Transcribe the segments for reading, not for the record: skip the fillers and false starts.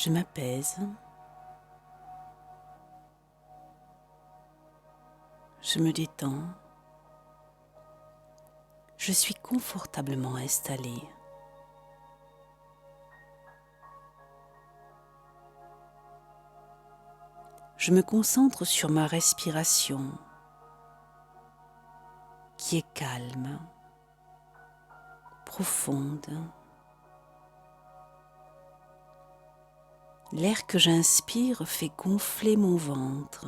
Je m'apaise, je me détends, je suis confortablement installée. Je me concentre sur ma respiration qui est calme, profonde. L'air que j'inspire fait gonfler mon ventre.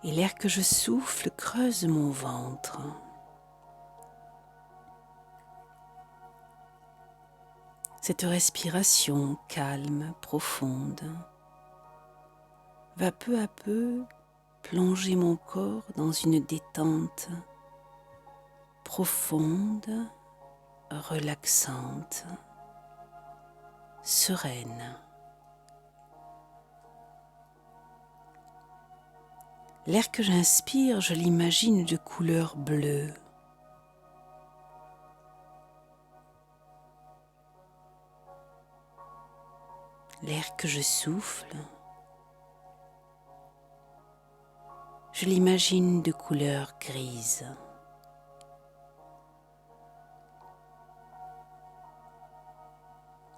Et l'air que je souffle creuse mon ventre. Cette respiration calme, profonde, va peu à peu plonger mon corps dans une détente profonde, relaxante, sereine. L'air que j'inspire, je l'imagine de couleur bleue. L'air que je souffle, je l'imagine de couleur grise.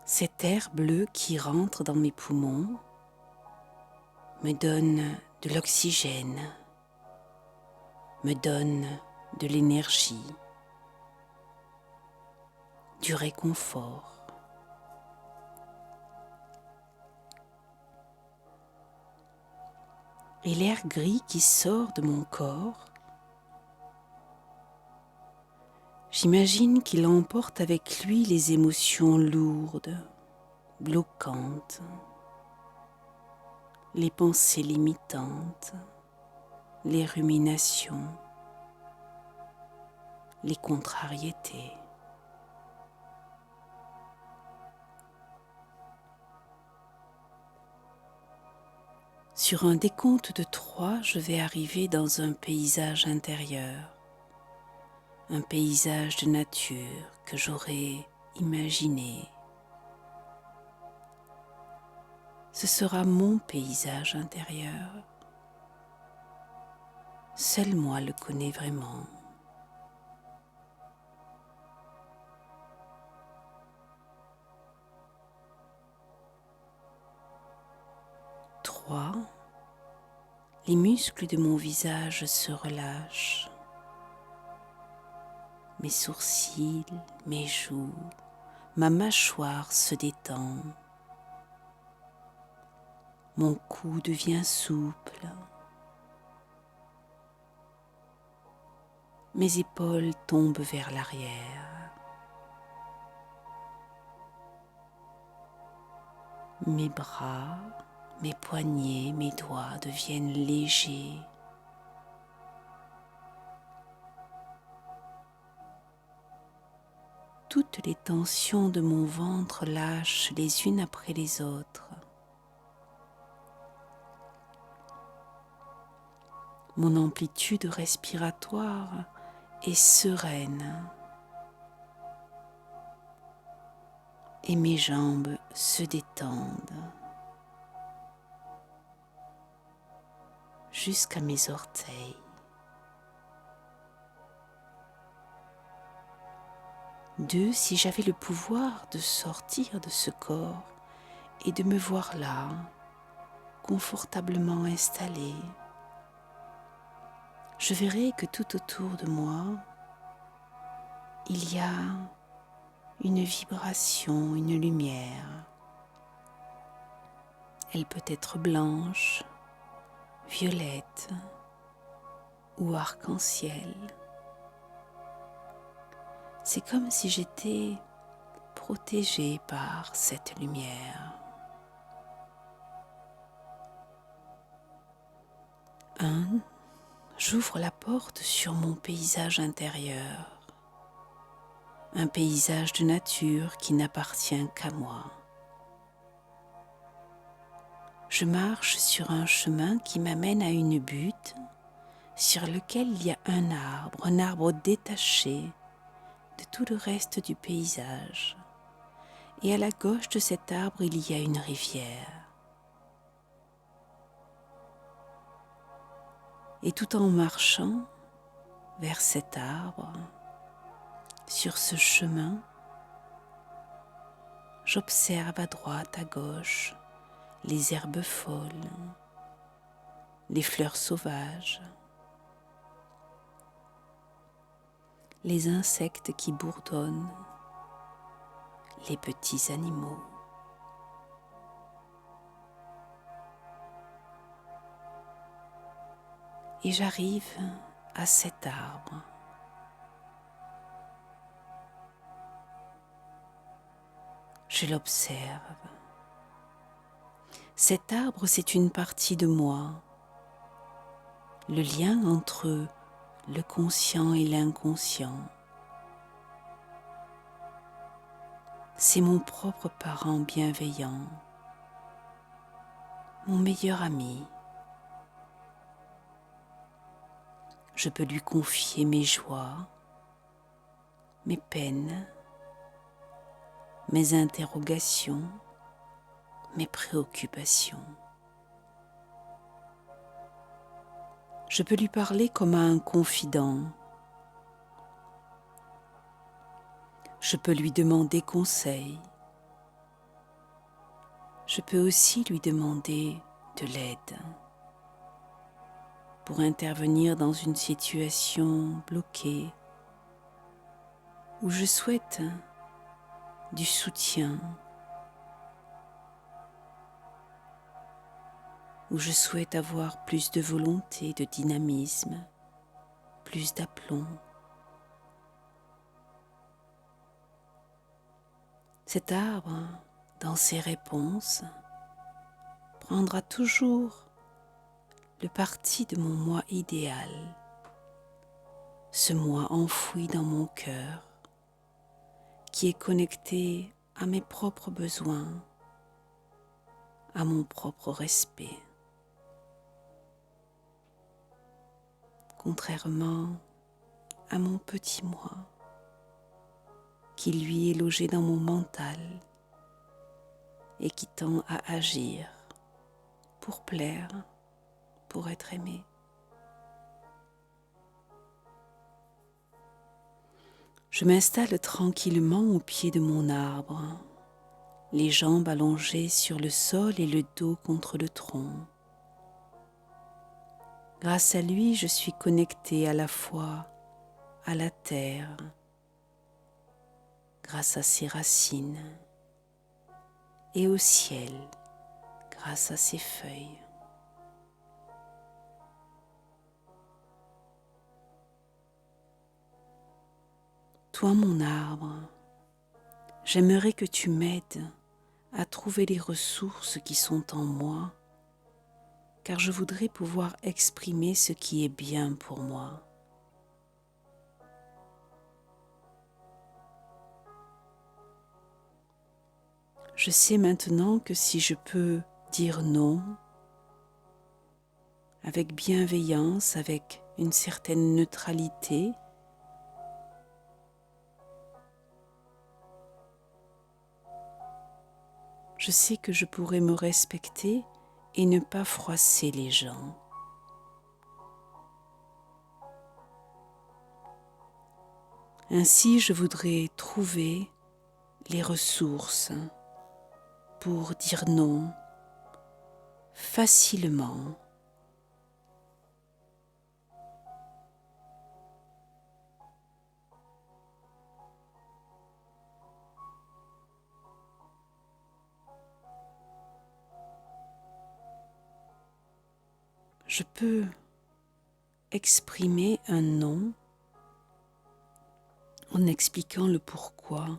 Cet air bleu qui rentre dans mes poumons me donne de l'oxygène, me donne de l'énergie, du réconfort. Et l'air gris qui sort de mon corps, j'imagine qu'il emporte avec lui les émotions lourdes, bloquantes, les pensées limitantes, les ruminations, les contrariétés. Sur un décompte de 3, je vais arriver dans un paysage intérieur, un paysage de nature que j'aurais imaginé. Ce sera mon paysage intérieur. Seul moi le connais vraiment. Trois, les muscles de mon visage se relâchent. Mes sourcils, mes joues, ma mâchoire se détend. Mon cou devient souple. Mes épaules tombent vers l'arrière. Mes bras, mes poignets, mes doigts deviennent légers. Toutes les tensions de mon ventre lâchent les unes après les autres. Mon amplitude respiratoire est sereine et mes jambes se détendent jusqu'à mes orteils. Deux, si j'avais le pouvoir de sortir de ce corps et de me voir là, confortablement installée, je verrais que tout autour de moi, il y a une vibration, une lumière. Elle peut être blanche, violette ou arc-en-ciel. C'est comme si j'étais protégée par cette lumière. 1. J'ouvre la porte sur mon paysage intérieur, un paysage de nature qui n'appartient qu'à moi. Je marche sur un chemin qui m'amène à une butte sur lequel il y a un arbre détaché de tout le reste du paysage. Et à la gauche de cet arbre, il y a une rivière. Et tout en marchant vers cet arbre, sur ce chemin, j'observe à droite, à gauche, les herbes folles, les fleurs sauvages, les insectes qui bourdonnent, les petits animaux. Et j'arrive à cet arbre. Je l'observe. Cet arbre, c'est une partie de moi. Le lien entre le conscient et l'inconscient. C'est mon propre parent bienveillant, mon meilleur ami. Je peux lui confier mes joies, mes peines, mes interrogations, mes préoccupations. Je peux lui parler comme à un confident. Je peux lui demander conseil. Je peux aussi lui demander de l'aide pour intervenir dans une situation bloquée où je souhaite du soutien, où je souhaite avoir plus de volonté, de dynamisme, plus d'aplomb. Cet arbre, dans ses réponses, prendra toujours le parti de mon moi idéal, ce moi enfoui dans mon cœur, qui est connecté à mes propres besoins, à mon propre respect. Contrairement à mon petit moi, qui lui est logé dans mon mental et qui tend à agir pour plaire, pour être aimé. Je m'installe tranquillement au pied de mon arbre, les jambes allongées sur le sol et le dos contre le tronc. Grâce à lui, je suis connectée à la fois à la terre, grâce à ses racines, et au ciel, grâce à ses feuilles. Toi, mon arbre, j'aimerais que tu m'aides à trouver les ressources qui sont en moi, car je voudrais pouvoir exprimer ce qui est bien pour moi. Je sais maintenant que si je peux dire non, avec bienveillance, avec une certaine neutralité, je sais que je pourrais me respecter et ne pas froisser les gens. Ainsi, je voudrais trouver les ressources pour dire non facilement. Je peux exprimer un non en expliquant le pourquoi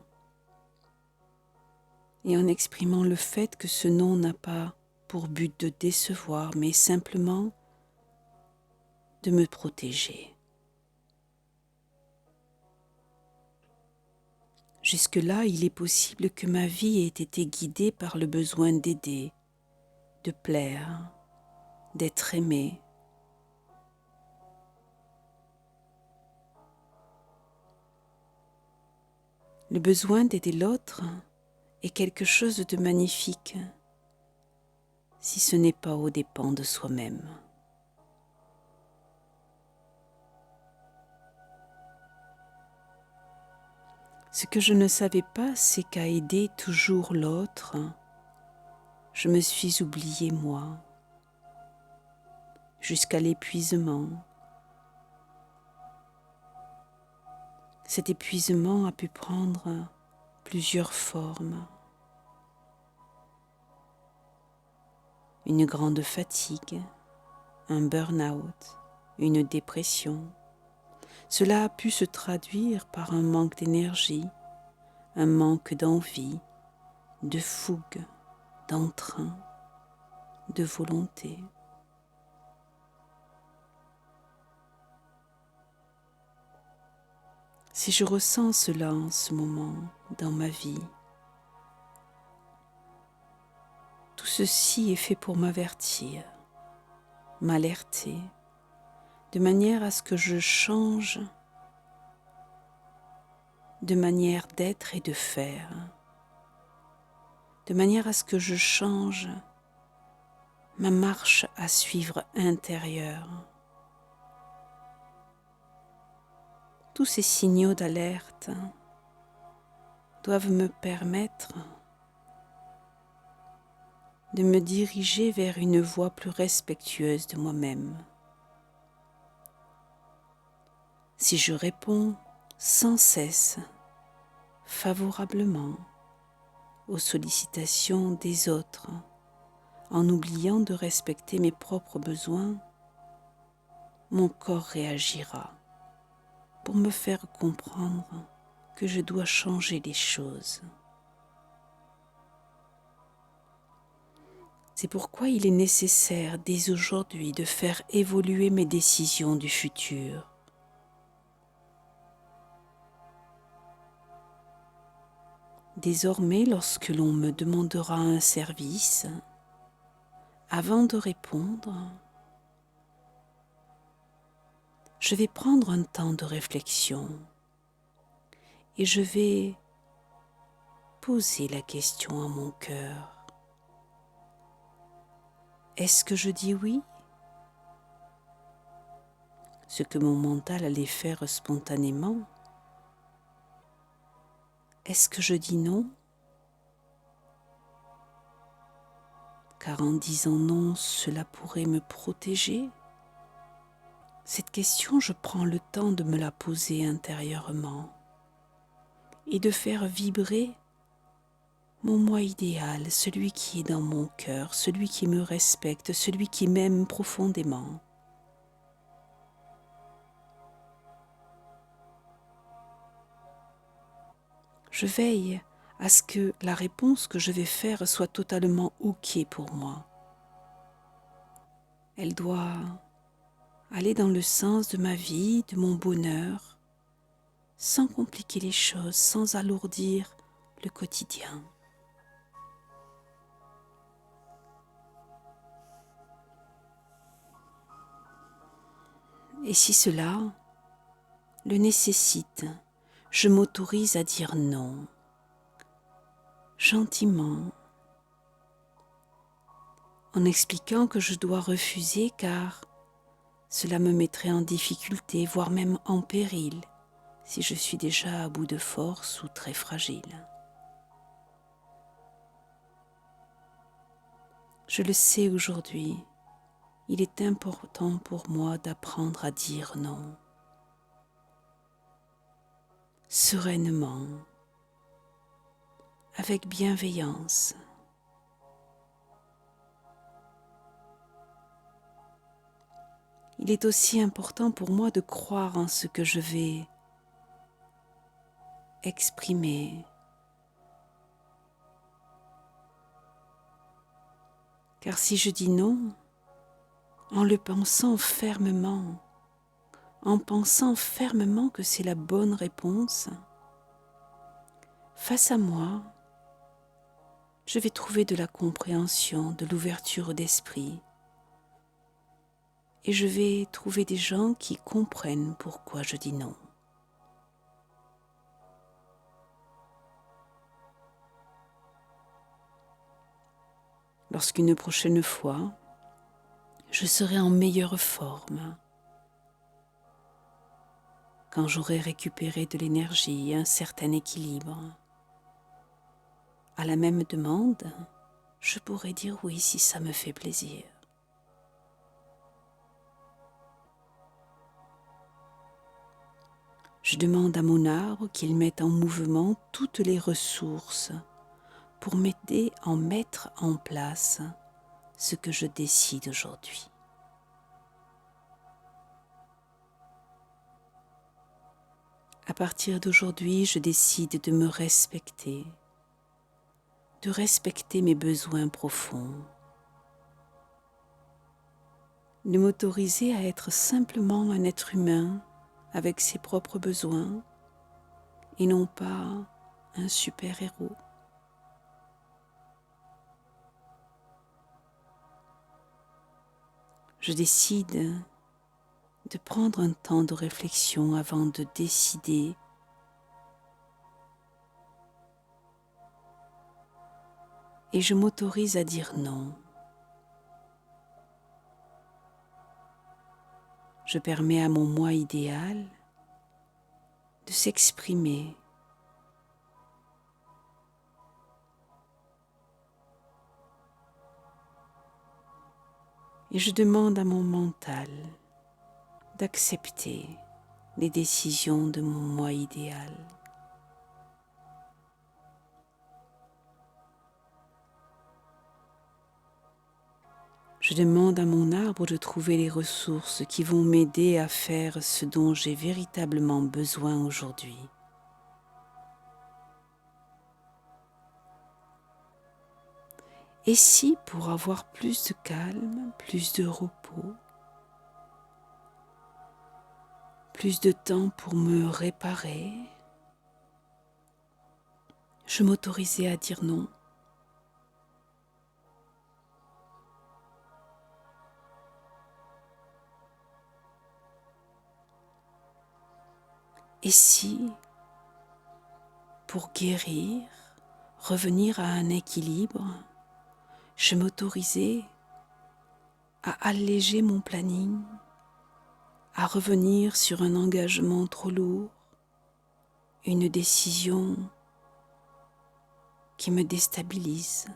et en exprimant le fait que ce non n'a pas pour but de décevoir, mais simplement de me protéger. Jusque-là, il est possible que ma vie ait été guidée par le besoin d'aider, de plaire, d'être aimé. Le besoin d'aider l'autre est quelque chose de magnifique, si ce n'est pas aux dépens de soi-même. Ce que je ne savais pas, c'est qu'à aider toujours l'autre, je me suis oubliée moi, jusqu'à l'épuisement. Cet épuisement a pu prendre plusieurs formes. Une grande fatigue, un burn-out, une dépression. Cela a pu se traduire par un manque d'énergie, un manque d'envie, de fougue, d'entrain, de volonté. Si je ressens cela en ce moment dans ma vie, tout ceci est fait pour m'avertir, m'alerter, de manière à ce que je change de manière d'être et de faire, de manière à ce que je change ma marche à suivre intérieure. Tous ces signaux d'alerte doivent me permettre de me diriger vers une voie plus respectueuse de moi-même. Si je réponds sans cesse favorablement aux sollicitations des autres, en oubliant de respecter mes propres besoins, mon corps réagira pour me faire comprendre que je dois changer les choses. C'est pourquoi il est nécessaire dès aujourd'hui de faire évoluer mes décisions du futur. Désormais, lorsque l'on me demandera un service, avant de répondre, je vais prendre un temps de réflexion et je vais poser la question à mon cœur. Est-ce que je dis oui? Ce que mon mental allait faire spontanément. Est-ce que je dis non? Car en disant non, cela pourrait me protéger. Cette question, je prends le temps de me la poser intérieurement et de faire vibrer mon moi idéal, celui qui est dans mon cœur, celui qui me respecte, celui qui m'aime profondément. Je veille à ce que la réponse que je vais faire soit totalement OK pour moi. Elle doit aller dans le sens de ma vie, de mon bonheur, sans compliquer les choses, sans alourdir le quotidien. Et si cela le nécessite, je m'autorise à dire non, gentiment, en expliquant que je dois refuser car cela me mettrait en difficulté, voire même en péril, si je suis déjà à bout de force ou très fragile. Je le sais aujourd'hui, il est important pour moi d'apprendre à dire non, sereinement, avec bienveillance. Il est aussi important pour moi de croire en ce que je vais exprimer. Car si je dis non, en le pensant fermement, en pensant fermement que c'est la bonne réponse, face à moi, je vais trouver de la compréhension, de l'ouverture d'esprit. Et je vais trouver des gens qui comprennent pourquoi je dis non. lorsqu'une prochaine fois, je serai en meilleure forme, quand j'aurai récupéré de l'énergie et un certain équilibre. À la même demande, je pourrai dire oui si ça me fait plaisir. Je demande à mon arbre qu'il mette en mouvement toutes les ressources pour m'aider à mettre en place ce que je décide aujourd'hui. À partir d'aujourd'hui, je décide de me respecter, de respecter mes besoins profonds, de m'autoriser à être simplement un être humain avec ses propres besoins et non pas un super-héros. Je décide de prendre un temps de réflexion avant de décider et je m'autorise à dire non. Je permets à mon moi idéal de s'exprimer. Et je demande à mon mental d'accepter les décisions de mon moi idéal. Je demande à mon arbre de trouver les ressources qui vont m'aider à faire ce dont j'ai véritablement besoin aujourd'hui. Et si, pour avoir plus de calme, plus de repos, plus de temps pour me réparer, je m'autorisais à dire non. Et si, pour guérir, revenir à un équilibre, je m'autorisais à alléger mon planning, à revenir sur un engagement trop lourd, une décision qui me déstabilise.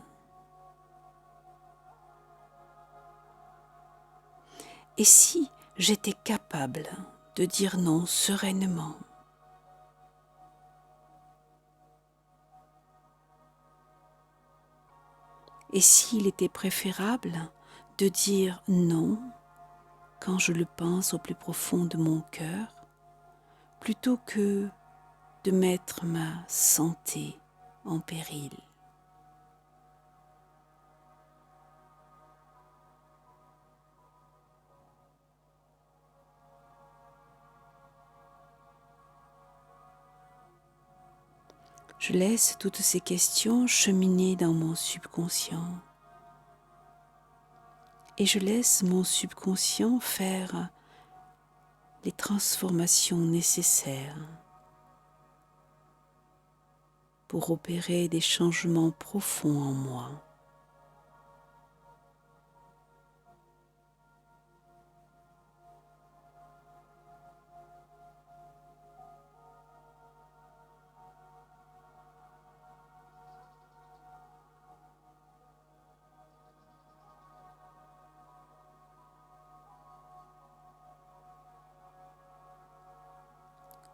Et si j'étais capable de dire non sereinement? Et s'il était préférable de dire non quand je le pense au plus profond de mon cœur, plutôt que de mettre ma santé en péril? Je laisse toutes ces questions cheminer dans mon subconscient et je laisse mon subconscient faire les transformations nécessaires pour opérer des changements profonds en moi.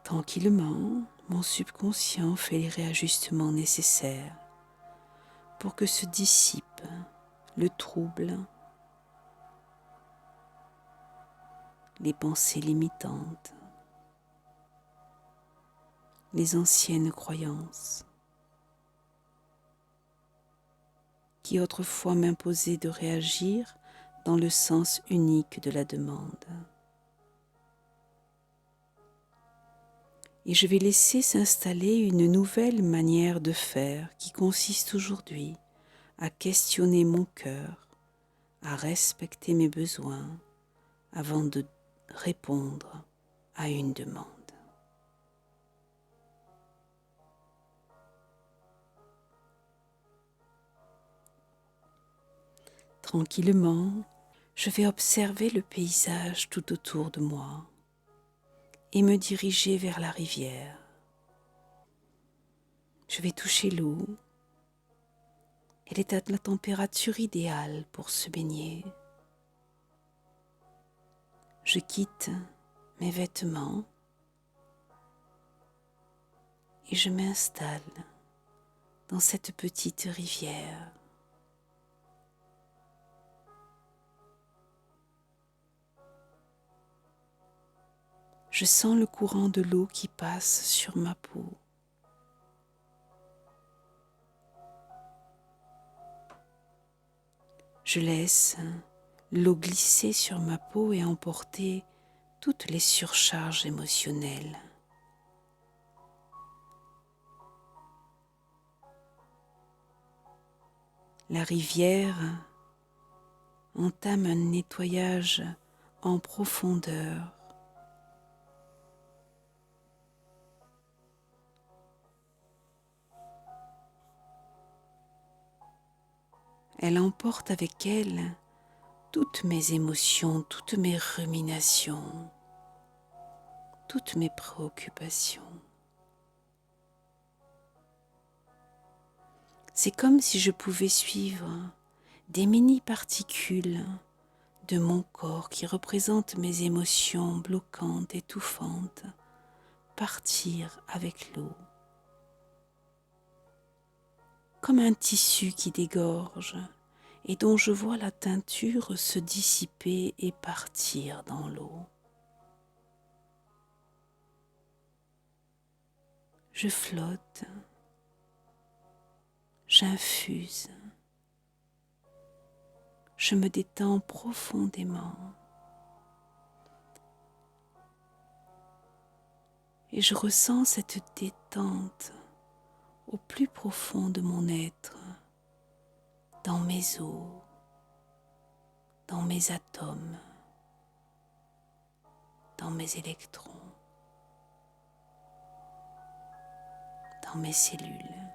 Tranquillement, mon subconscient fait les réajustements nécessaires pour que se dissipe le trouble, les pensées limitantes, les anciennes croyances qui autrefois m'imposaient de réagir dans le sens unique de la demande. Et je vais laisser s'installer une nouvelle manière de faire qui consiste aujourd'hui à questionner mon cœur, à respecter mes besoins avant de répondre à une demande. Tranquillement, je vais observer le paysage tout autour de moi et me diriger vers la rivière. Je vais toucher l'eau. Elle est à la température idéale pour se baigner. Je quitte mes vêtements et je m'installe dans cette petite rivière. Je sens le courant de l'eau qui passe sur ma peau. Je laisse l'eau glisser sur ma peau et emporter toutes les surcharges émotionnelles. La rivière entame un nettoyage en profondeur. Elle emporte avec elle toutes mes émotions, toutes mes ruminations, toutes mes préoccupations. C'est comme si je pouvais suivre des mini-particules de mon corps qui représentent mes émotions bloquantes, étouffantes, partir avec l'eau. Comme un tissu qui dégorge et dont je vois la teinture se dissiper et partir dans l'eau. Je flotte, j'infuse, je me détends profondément et je ressens cette détente au plus profond de mon être, dans mes os, dans mes atomes, dans mes électrons, dans mes cellules.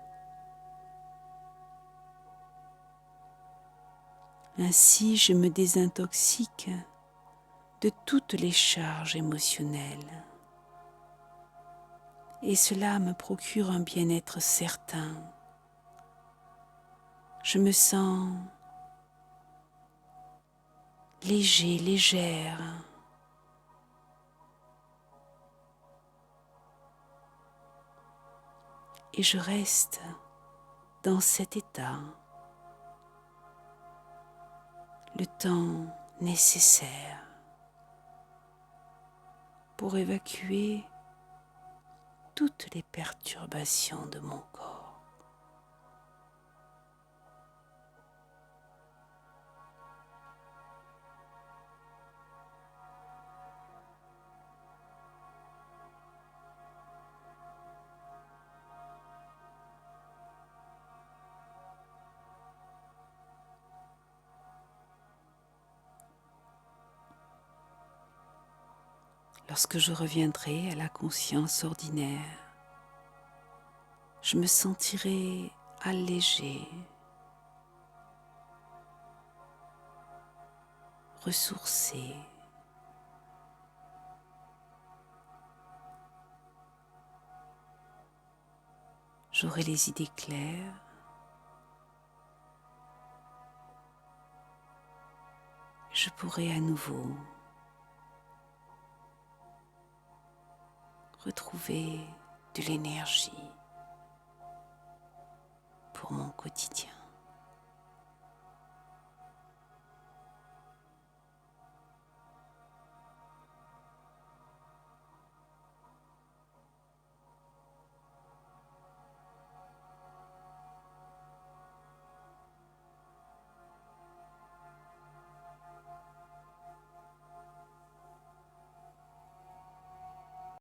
Ainsi, je me désintoxique de toutes les charges émotionnelles. Et cela me procure un bien-être certain. Je me sens léger, légère. Et je reste dans cet état le temps nécessaire pour évacuer toutes les perturbations de mon corps. Lorsque je reviendrai à la conscience ordinaire, je me sentirai allégé, ressourcé. J'aurai les idées claires. Je pourrai à nouveau retrouver de l'énergie pour mon quotidien.